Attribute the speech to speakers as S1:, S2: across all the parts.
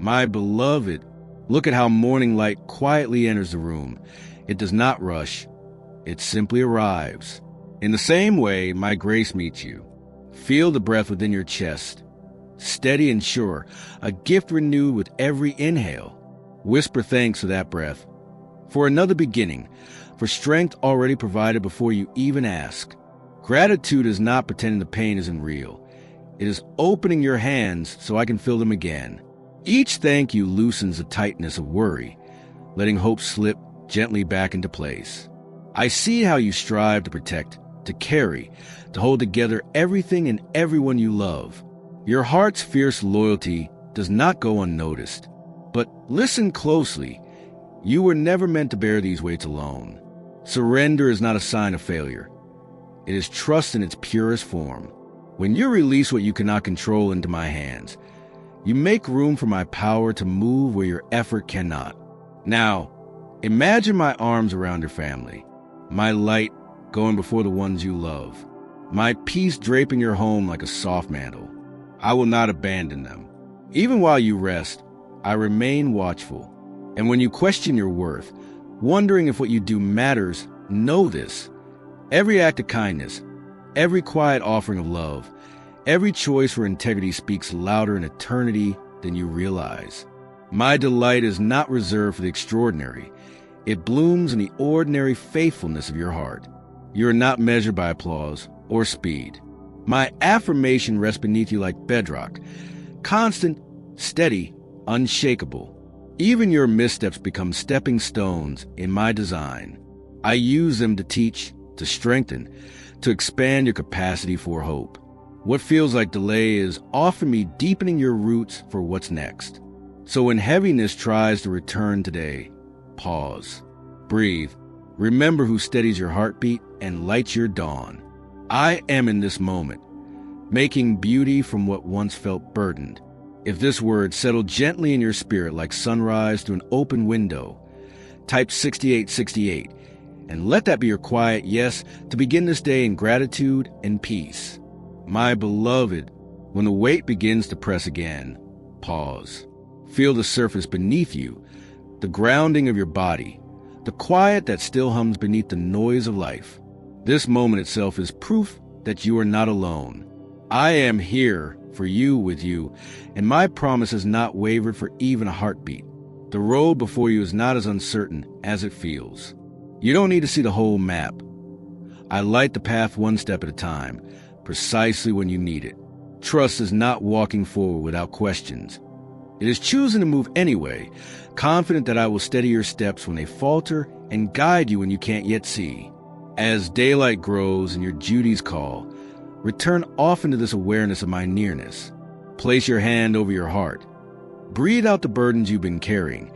S1: My beloved, look at how morning light quietly enters the room. It does not rush. It simply arrives. In the same way, my grace meets you. Feel the breath within your chest. Steady and sure, a gift renewed with every inhale. Whisper thanks for that breath, for another beginning, for strength already provided before you even ask. Gratitude is not pretending the pain isn't real. It is opening your hands so I can feel them again. Each thank you loosens the tightness of worry, letting hope slip gently back into place. I see how you strive to protect, to carry, to hold together everything and everyone you love. Your heart's fierce loyalty does not go unnoticed. But listen closely. You were never meant to bear these weights alone. Surrender is not a sign of failure. It is trust in its purest form. When you release what you cannot control into my hands, you make room for my power to move where your effort cannot. Now, imagine my arms around your family, my light going before the ones you love, my peace draping your home like a soft mantle. I will not abandon them. Even while you rest, I remain watchful. And when you question your worth, wondering if what you do matters, know this. Every act of kindness, every quiet offering of love, every choice for integrity speaks louder in eternity than you realize. My delight is not reserved for the extraordinary. It blooms in the ordinary faithfulness of your heart. You are not measured by applause or speed. My affirmation rests beneath you like bedrock, constant, steady, unshakable. Even your missteps become stepping stones in my design. I use them to teach, to strengthen, to expand your capacity for hope. What feels like delay is often me deepening your roots for what's next. So when heaviness tries to return today, pause, breathe, remember who steadies your heartbeat and lights your dawn. I am in this moment, making beauty from what once felt burdened. If this word settled gently in your spirit like sunrise through an open window, type 6868 and let that be your quiet yes to begin this day in gratitude and peace. My beloved, when the weight begins to press again, pause. Feel the surface beneath you, the grounding of your body, the quiet that still hums beneath the noise of life. This moment itself is proof that you are not alone. I am here for you with you, and my promise has not wavered for even a heartbeat. The road before you is not as uncertain as it feels. You don't need to see the whole map. I light the path one step at a time, precisely when you need it. Trust is not walking forward without questions. It is choosing to move anyway, confident that I will steady your steps when they falter and guide you when you can't yet see. As daylight grows and your duties call, return often to this awareness of my nearness. Place your hand over your heart. Breathe out the burdens you've been carrying,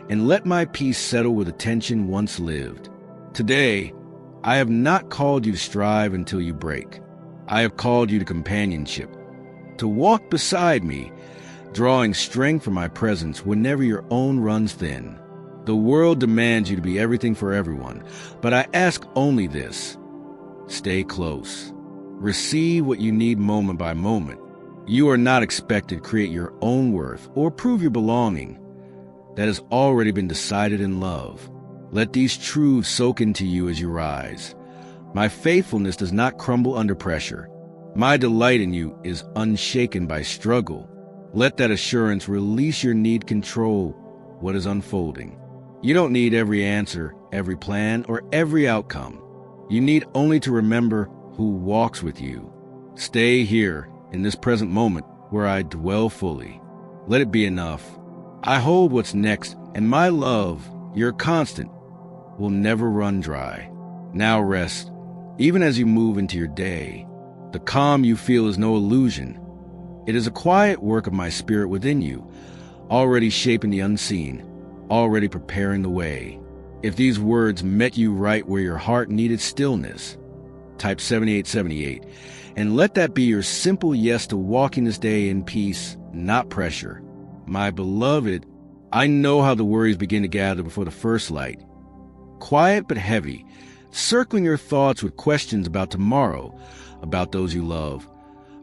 S1: and let my peace settle where the tension once lived. Today, I have not called you to strive until you break. I have called you to companionship, to walk beside me, drawing strength from my presence whenever your own runs thin. The world demands you to be everything for everyone, but I ask only this: stay close. Receive what you need moment by moment. You are not expected to create your own worth or prove your belonging. That has already been decided in love. Let these truths soak into you as you rise. My faithfulness does not crumble under pressure. My delight in you is unshaken by struggle. Let that assurance release your need to control what is unfolding. You don't need every answer, every plan, or every outcome. You need only to remember who walks with you. Stay here in this present moment where I dwell fully. Let it be enough. I hold what's next, and my love, your constant, will never run dry. Now rest, even as you move into your day. The calm you feel is no illusion. It is a quiet work of my spirit within you, already shaping the unseen, already preparing the way. If these words met you right where your heart needed stillness, type 7878, and let that be your simple yes to walking this day in peace, not pressure. My beloved, I know how the worries begin to gather before the first light. Quiet but heavy, circling your thoughts with questions about tomorrow, about those you love,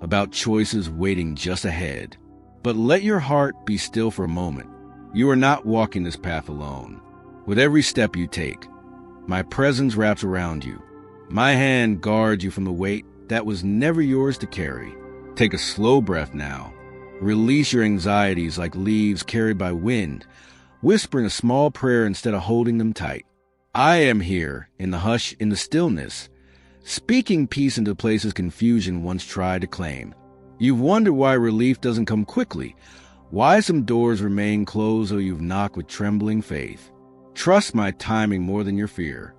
S1: about choices waiting just ahead. But let your heart be still for a moment. You are not walking this path alone. With every step you take, my presence wraps around you. My hand guards you from the weight that was never yours to carry. Take a slow breath now. Release your anxieties like leaves carried by wind, whispering a small prayer instead of holding them tight. I am here in the hush, in the stillness, speaking peace into places confusion once tried to claim. You've wondered why relief doesn't come quickly, why some doors remain closed though you've knocked with trembling faith. Trust my timing more than your fear.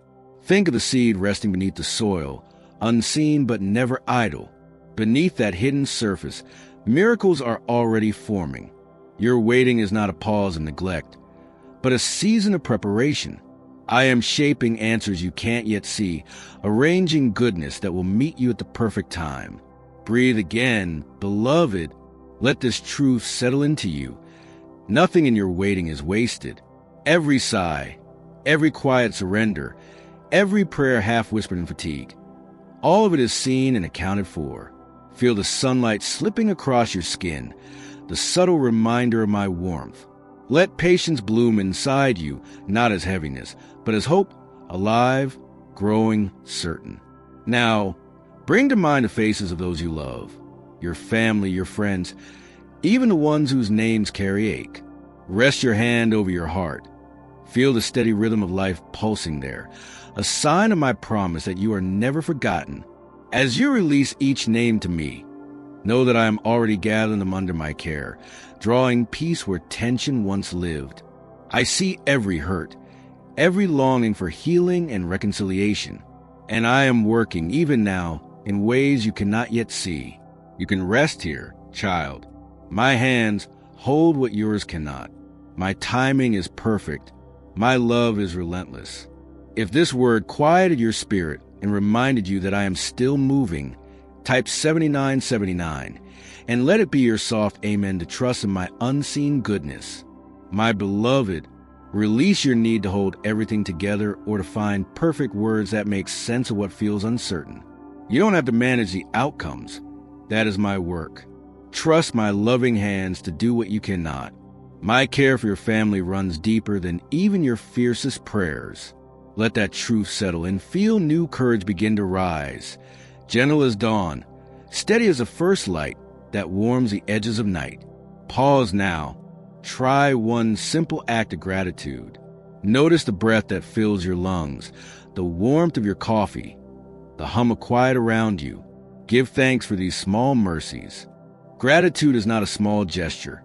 S1: Think of the seed resting beneath the soil, unseen but never idle. Beneath that hidden surface, miracles are already forming. Your waiting is not a pause of neglect, but a season of preparation. I am shaping answers you can't yet see, arranging goodness that will meet you at the perfect time. Breathe again, beloved. Let this truth settle into you. Nothing in your waiting is wasted. Every sigh, every quiet surrender, every prayer half whispered in fatigue, all of it is seen and accounted for. Feel the sunlight slipping across your skin, the subtle reminder of my warmth. Let patience bloom inside you, not as heaviness, but as hope, alive, growing, certain. Now, bring to mind the faces of those you love, your family, your friends, even the ones whose names carry ache. Rest your hand over your heart. Feel the steady rhythm of life pulsing there, a sign of my promise that you are never forgotten. As you release each name to me, know that I am already gathering them under my care, drawing peace where tension once lived. I see every hurt, every longing for healing and reconciliation, and I am working even now in ways you cannot yet see. You can rest here, child. My hands hold what yours cannot. My timing is perfect. My love is relentless. If this word quieted your spirit and reminded you that I am still moving, type 7979 and let it be your soft amen to trust in my unseen goodness. My beloved, release your need to hold everything together or to find perfect words that make sense of what feels uncertain. You don't have to manage the outcomes. That is my work. Trust my loving hands to do what you cannot. My care for your family runs deeper than even your fiercest prayers. Let that truth settle and feel new courage begin to rise. Gentle as dawn, steady as the first light that warms the edges of night. Pause now. Try one simple act of gratitude. Notice the breath that fills your lungs, the warmth of your coffee, the hum of quiet around you. Give thanks for these small mercies. Gratitude is not a small gesture.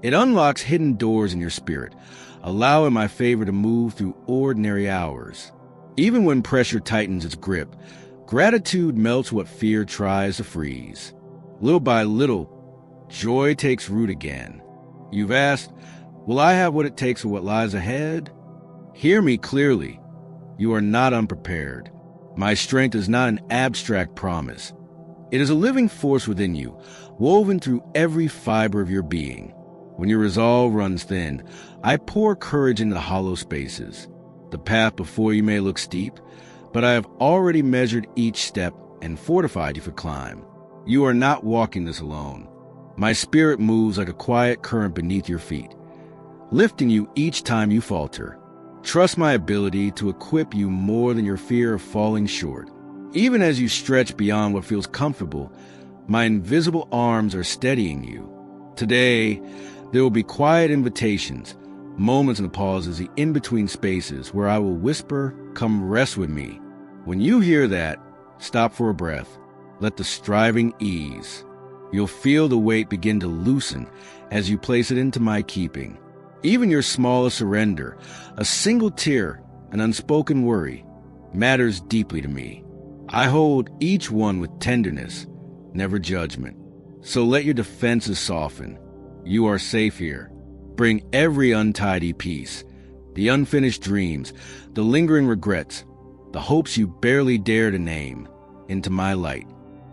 S1: It unlocks hidden doors in your spirit, allowing my favor to move through ordinary hours. Even when pressure tightens its grip, gratitude melts what fear tries to freeze. Little by little, joy takes root again. You've asked, will I have what it takes for what lies ahead? Hear me clearly. You are not unprepared. My strength is not an abstract promise. It is a living force within you, woven through every fiber of your being. When your resolve runs thin, I pour courage into the hollow spaces. The path before you may look steep, but I have already measured each step and fortified you for climb. You are not walking this alone. My spirit moves like a quiet current beneath your feet, lifting you each time you falter. Trust my ability to equip you more than your fear of falling short. Even as you stretch beyond what feels comfortable, my invisible arms are steadying you. Today, there will be quiet invitations, moments in the pauses, the in-between spaces where I will whisper, come rest with me. When you hear that, stop for a breath. Let the striving ease. You'll feel the weight begin to loosen as you place it into my keeping. Even your smallest surrender, a single tear, an unspoken worry, matters deeply to me. I hold each one with tenderness, never judgment. So let your defenses soften. You are safe here. Bring every untidy piece, the unfinished dreams, the lingering regrets, the hopes you barely dare to name, into my light.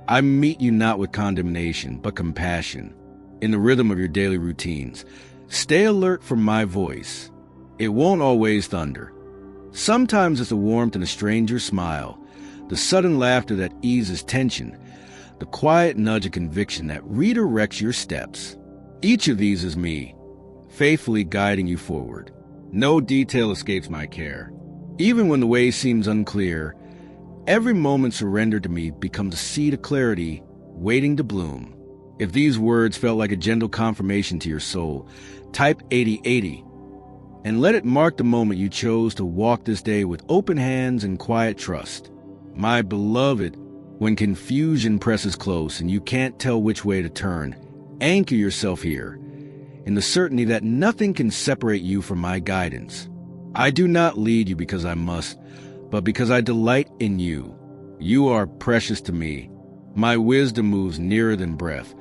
S1: I meet you not with condemnation, but compassion. In the rhythm of your daily routines, stay alert for my voice. It won't always thunder. Sometimes it's the warmth in a stranger's smile, the sudden laughter that eases tension, the quiet nudge of conviction that redirects your steps. Each of these is me, faithfully guiding you forward. No detail escapes my care. Even when the way seems unclear, every moment surrendered to me becomes a seed of clarity waiting to bloom. If these words felt like a gentle confirmation to your soul, type 8080 and let it mark the moment you chose to walk this day with open hands and quiet trust. My beloved, when confusion presses close and you can't tell which way to turn, anchor yourself here in the certainty that nothing can separate you from my guidance. I do not lead you because I must, but because I delight in you. You are precious to me. My wisdom moves nearer than breath,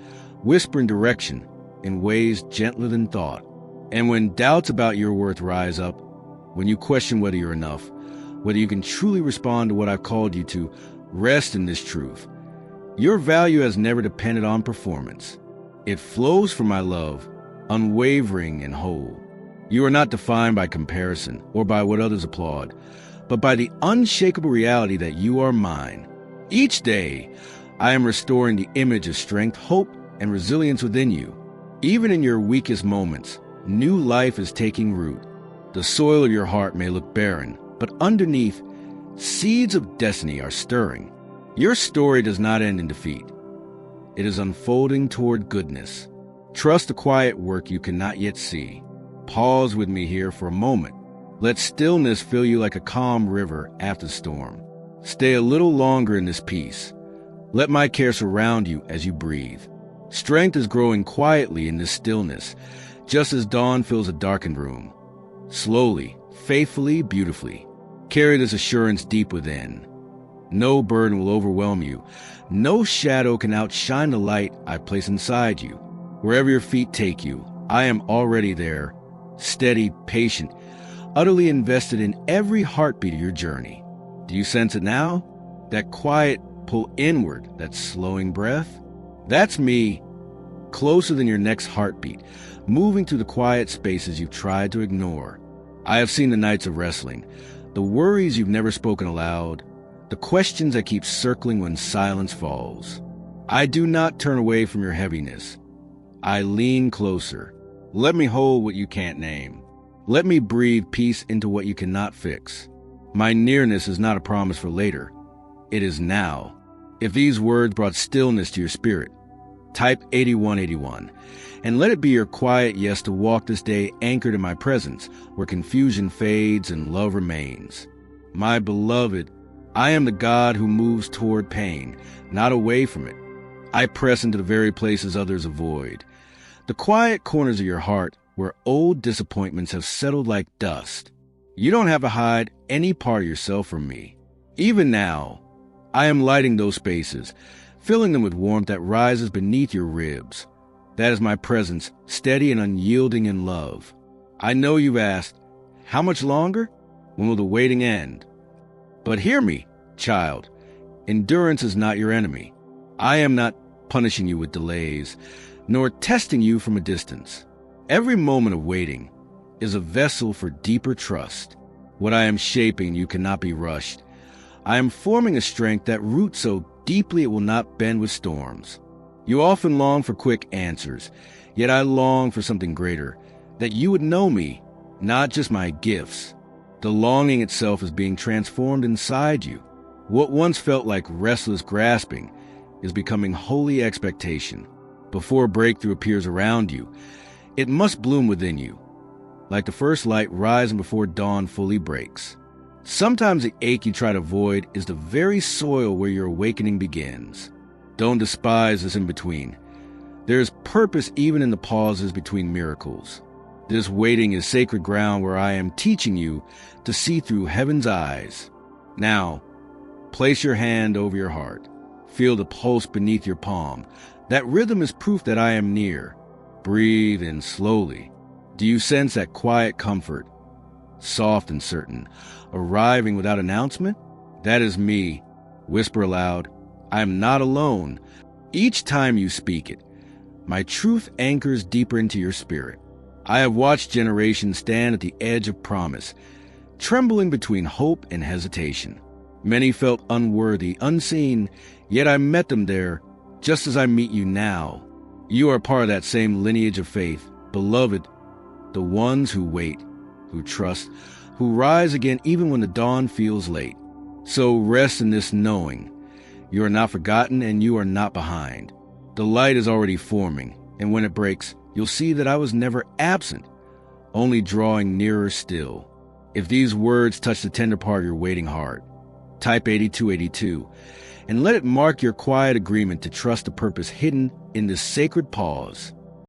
S1: whispering direction in ways gentler than thought. And when doubts about your worth rise up, when you question whether you're enough, whether you can truly respond to what I've called you to, rest in this truth. Your value has never depended on performance. It flows from my love, unwavering and whole. You are not defined by comparison or by what others applaud, but by the unshakable reality that you are mine. Each day, I am restoring the image of strength, hope, and resilience within you. Even in your weakest moments, new life is taking root. The soil of your heart may look barren, but underneath, seeds of destiny are stirring. Your story does not end in defeat. It is unfolding toward goodness. Trust the quiet work you cannot yet see. Pause with me here for a moment. Let stillness fill you like a calm river after the storm. Stay a little longer in this peace. Let my care surround you as you breathe. Strength is growing quietly in this stillness, just as dawn fills a darkened room. Slowly, faithfully, beautifully, carry this assurance deep within. No burden will overwhelm you. No shadow can outshine the light I place inside you. Wherever your feet take you, I am already there, steady, patient, utterly invested in every heartbeat of your journey. Do you sense it now? That quiet pull inward, that slowing breath? That's me, closer than your next heartbeat, moving through the quiet spaces you've tried to ignore. I have seen the nights of wrestling, the worries you've never spoken aloud, the questions that keep circling when silence falls. I do not turn away from your heaviness. I lean closer. Let me hold what you can't name. Let me breathe peace into what you cannot fix. My nearness is not a promise for later. It is now. If these words brought stillness to your spirit, type 8181 and let it be your quiet yes to walk this day anchored in my presence, where confusion fades and love remains. My beloved, I am the God who moves toward pain, not away from it. I press into the very places others avoid. The quiet corners of your heart where old disappointments have settled like dust. You don't have to hide any part of yourself from me. Even now, I am lighting those spaces, filling them with warmth that rises beneath your ribs. That is my presence, steady and unyielding in love. I know you've asked, how much longer? When will the waiting end? But hear me, child. Endurance is not your enemy. I am not punishing you with delays, nor testing you from a distance. Every moment of waiting is a vessel for deeper trust. What I am shaping you cannot be rushed. I am forming a strength that roots so deeply it will not bend with storms. You often long for quick answers, yet I long for something greater, that you would know me, not just my gifts. The longing itself is being transformed inside you. What once felt like restless grasping is becoming holy expectation. Before breakthrough appears around you, it must bloom within you, like the first light rising before dawn fully breaks. Sometimes the ache you try to avoid is the very soil where your awakening begins. Don't despise this in-between. There is purpose even in the pauses between miracles. This waiting is sacred ground where I am teaching you to see through heaven's eyes. Now, place your hand over your heart. Feel the pulse beneath your palm. That rhythm is proof that I am near. Breathe in slowly. Do you sense that quiet comfort, soft and certain, arriving without announcement? That is me. Whisper aloud, I am not alone. Each time you speak it, my truth anchors deeper into your spirit. I have watched generations stand at the edge of promise, trembling between hope and hesitation. Many felt unworthy, unseen, yet I met them there, just as I meet you now. You are part of that same lineage of faith. Beloved, the ones who wait, who trust, who rise again even when the dawn feels late. So rest in this knowing. You are not forgotten and you are not behind. The light is already forming, and when it breaks, you'll see that I was never absent, only drawing nearer still. If these words touch the tender part of your waiting heart, type 8282 and let it mark your quiet agreement to trust the purpose hidden in this sacred pause.